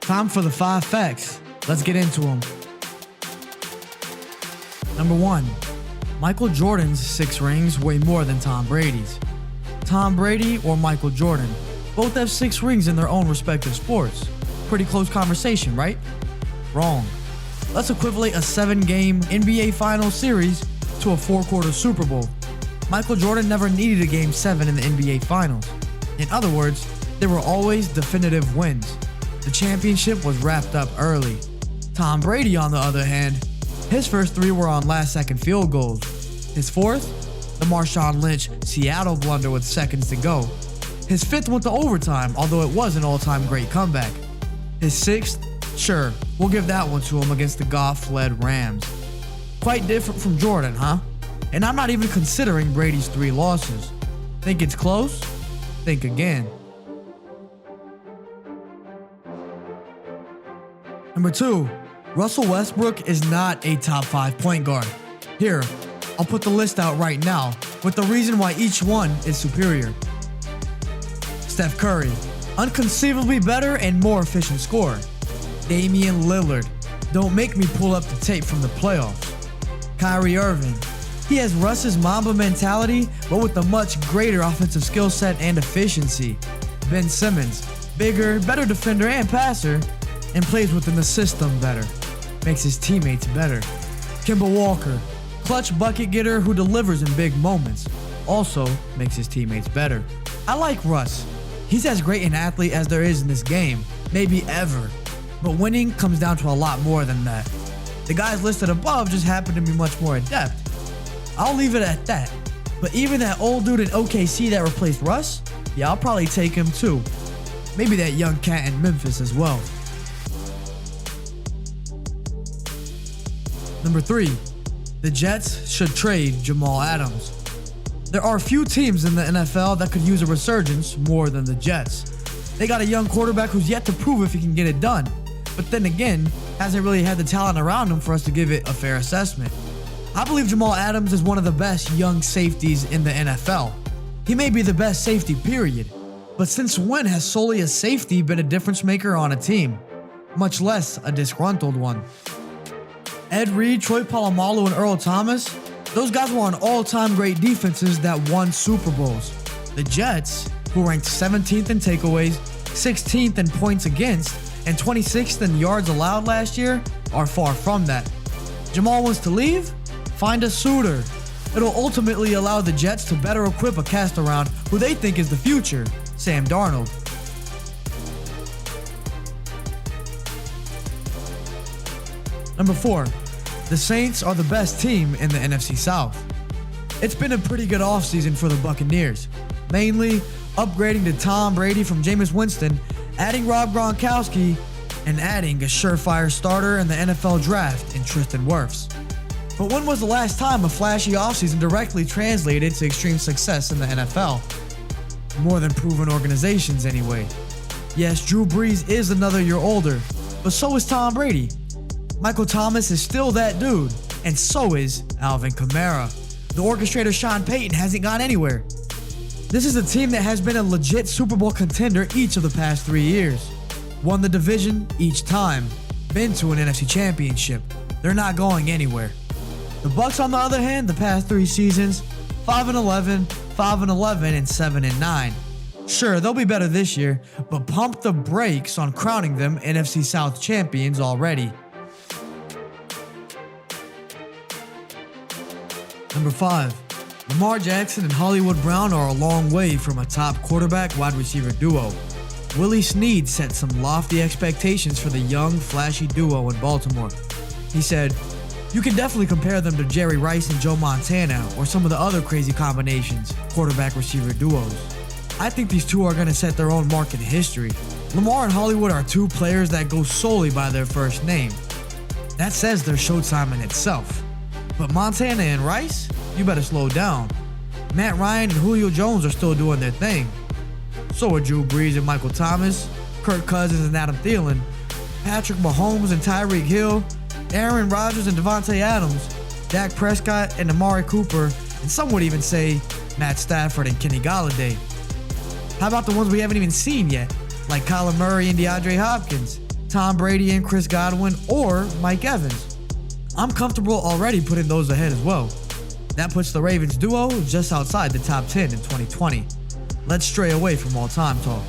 Time for the 5 facts. Let's get into them. Number 1. Michael Jordan's 6 rings weigh more than Tom Brady's. Tom Brady or Michael Jordan both have 6 rings in their own respective sports. Pretty close conversation, right? Wrong. Let's equivalent a 7-game NBA Finals series to a 4-quarter Super Bowl. Michael Jordan never needed a Game 7 in the NBA Finals. In other words, there were always definitive wins. The championship was wrapped up early. Tom Brady, on the other hand, his first 3 were on last-second field goals. His 4th, the Marshawn Lynch Seattle blunder with seconds to go. His 5th went to overtime, although it was an all-time great comeback. His 6th, sure, we'll give that one to him against the Goff-led Rams. Quite different from Jordan, huh? And I'm not even considering Brady's 3 losses. Think it's close? Think again. Number 2. Russell Westbrook is not a top 5 point guard. Here, I'll put the list out right now with the reason why each one is superior. Steph Curry, unconceivably better and more efficient scorer. Damian Lillard, don't make me pull up the tape from the playoffs. Kyrie Irving, he has Russ's Mamba mentality, but with a much greater offensive skill set and efficiency. Ben Simmons, bigger, better defender and passer, and plays within the system better. Makes his teammates better. Kemba Walker, clutch bucket getter who delivers in big moments. Also makes his teammates better. I like Russ. He's as great an athlete as there is in this game, maybe ever. But winning comes down to a lot more than that. The guys listed above just happen to be much more adept. I'll leave it at that. But even that old dude in OKC that replaced Russ, yeah, I'll probably take him too. Maybe that young cat in Memphis as well. Number 3. The Jets should trade Jamal Adams. There are few teams in the NFL that could use a resurgence more than the Jets. They got a young quarterback who's yet to prove if he can get it done, but then again, hasn't really had the talent around him for us to give it a fair assessment. I believe Jamal Adams is one of the best young safeties in the NFL. He may be the best safety, period. But since when has solely a safety been a difference maker on a team? Much less a disgruntled one. Ed Reed, Troy Polamalu, and Earl Thomas, those guys were on all-time great defenses that won Super Bowls. The Jets, who ranked 17th in takeaways, 16th in points against, and 26th in yards allowed last year, are far from that. Jamal wants to leave? Find a suitor. It'll ultimately allow the Jets to better equip a cast around who they think is the future, Sam Darnold. Number 4. The Saints are the best team in the NFC South. It's been a pretty good offseason for the Buccaneers, mainly upgrading to Tom Brady from Jameis Winston, adding Rob Gronkowski, and adding a surefire starter in the NFL draft in Tristan Wirfs. But when was the last time a flashy offseason directly translated to extreme success in the NFL? More than proven organizations anyway. Yes, Drew Brees is another year older, but so is Tom Brady. Michael Thomas is still that dude, and so is Alvin Kamara. The orchestrator Sean Payton hasn't gone anywhere. This is a team that has been a legit Super Bowl contender each of the past 3 years. Won the division each time. Been to an NFC championship. They're not going anywhere. The Bucs, on the other hand, the past 3 seasons, 5-11, 5-11, and 7-9. Sure, they'll be better this year, but pump the brakes on crowning them NFC South champions already. Number 5. Lamar Jackson and Hollywood Brown are a long way from a top quarterback-wide receiver duo. Willie Snead set some lofty expectations for the young, flashy duo in Baltimore. He said, "You can definitely compare them to Jerry Rice and Joe Montana or some of the other crazy combinations, quarterback-receiver duos. I think these two are going to set their own mark in history. Lamar and Hollywood are 2 players that go solely by their first name. That says they're Showtime in itself. But Montana and Rice, you better slow down. Matt Ryan and Julio Jones are still doing their thing. So are Drew Brees and Michael Thomas, Kirk Cousins and Adam Thielen, Patrick Mahomes and Tyreek Hill, Aaron Rodgers and Devontae Adams, Dak Prescott and Amari Cooper, and some would even say Matt Stafford and Kenny Golladay. How about the ones we haven't even seen yet, like Kyler Murray and DeAndre Hopkins? Tom Brady and Chris Godwin, or Mike Evans. I'm comfortable already putting those ahead as well. That puts the Ravens duo just outside the top 10 in 2020. Let's stray away from all-time talk.